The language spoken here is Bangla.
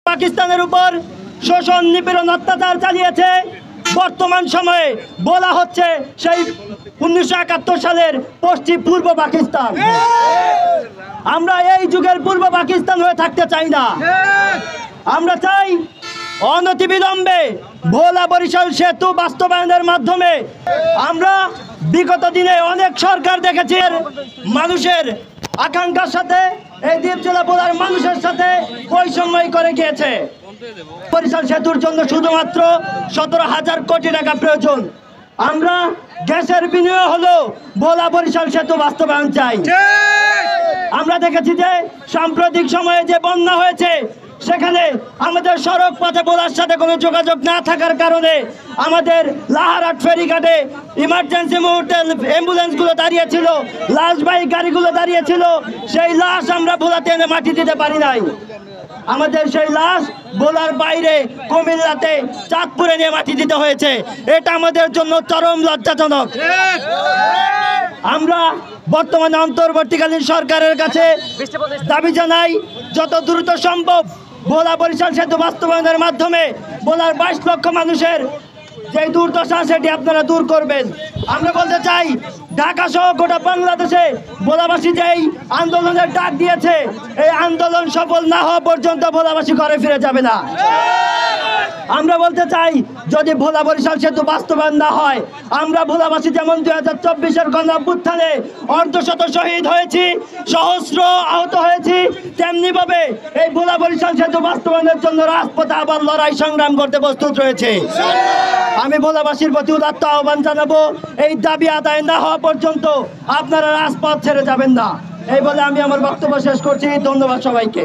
পাকিস্তানের উপর শোষণ নিপীড়ন অত্যাচার চালিয়েছে। বর্তমান সময়ে বলা হচ্ছে সেই 1971 সালের পশ্চিম পূর্ব পাকিস্তান। আমরা এই যুগের পূর্ব পাকিস্তান হয়ে থাকতে চাই না। আমরা চাই অনতিবিলম্বে ভোলা বরিশাল সেতু বাস্তবায়নের মাধ্যমে। আমরা বিগত দিনে অনেক সরকার দেখেছি মানুষের আকাঙ্ক্ষার সাথে এই দ্বীপ জেলা ভোলার মানুষের সাথে বৈষম্য করে গিয়েছে। বরিশাল সেতুর জন্য শুধুমাত্র 17,000 কোটি টাকা প্রয়োজন। আমরা গ্যাসের বিনিয়োগ হলো ভোলা বরিশাল সেতু বাস্তবায়ন চাই। আমরা দেখেছি যে সাম্প্রতিক সময়ে যে বন্যা হয়েছে সেখানে আমাদের সড়ক পথে ভোলার সাথে কোনো যোগাযোগ না থাকার কারণে আমাদের লাহারহাট ফেরিঘাটে ইমার্জেন্সি মুহূর্তে অ্যাম্বুলেন্সগুলো দাঁড়িয়েছিল, লাশবাহী গাড়িগুলো দাঁড়িয়েছিল। সেই লাশ আমরা ভোলাতে এনে মাটি দিতে পারি নাই। আমাদের সেই লাশ ভোলার বাইরে কুমিল্লাতে চাঁদপুরে নিয়ে মাটি দিতে হয়েছে। এটা আমাদের জন্য চরম লজ্জাজনক। আমরা বর্তমানে অন্তর্বর্তীকালীন সরকারের কাছে দাবি জানাই যত দ্রুত সম্ভব ভোলা বরিশাল সেতু বাস্তবায়নের মাধ্যমে ভোলার 22 লক্ষ মানুষের যে দুর্দশা সেটি আপনারা দূর করবেন। আমরা বলতে চাই ঢাকা সহ গোটা বাংলাদেশে ভোলাবাসী যেই আন্দোলনের ডাক দিয়েছে এই আন্দোলন সফল না হওয়া পর্যন্ত ভোলাবাসী ঘরে ফিরে যাবে না। আমরা বলতে চাই যদি ভোলা বরিশাল সেতু বাস্তবায়ন না হয় আমরা ভোলাবাসী যেমন 2024-এর গণঅভ্যুত্থানে অর্ধশত শহীদ হয়েছি, সহস্র আহত হয়েছি, তেমনি ভাবে এই ভোলা বরিশাল সেতু বাস্তবায়নের জন্য রাজপথে আবার লড়াই সংগ্রাম করতে প্রস্তুত রয়েছে। আমি ভোলাবাসীর প্রতি উদাত্ত আহ্বান জানাবো এই দাবি আদায় না হওয়া পর্যন্ত আপনারা রাজপথ ছেড়ে যাবেন না। এই বলে আমি আমার বক্তব্য শেষ করছি। ধন্যবাদ সবাইকে।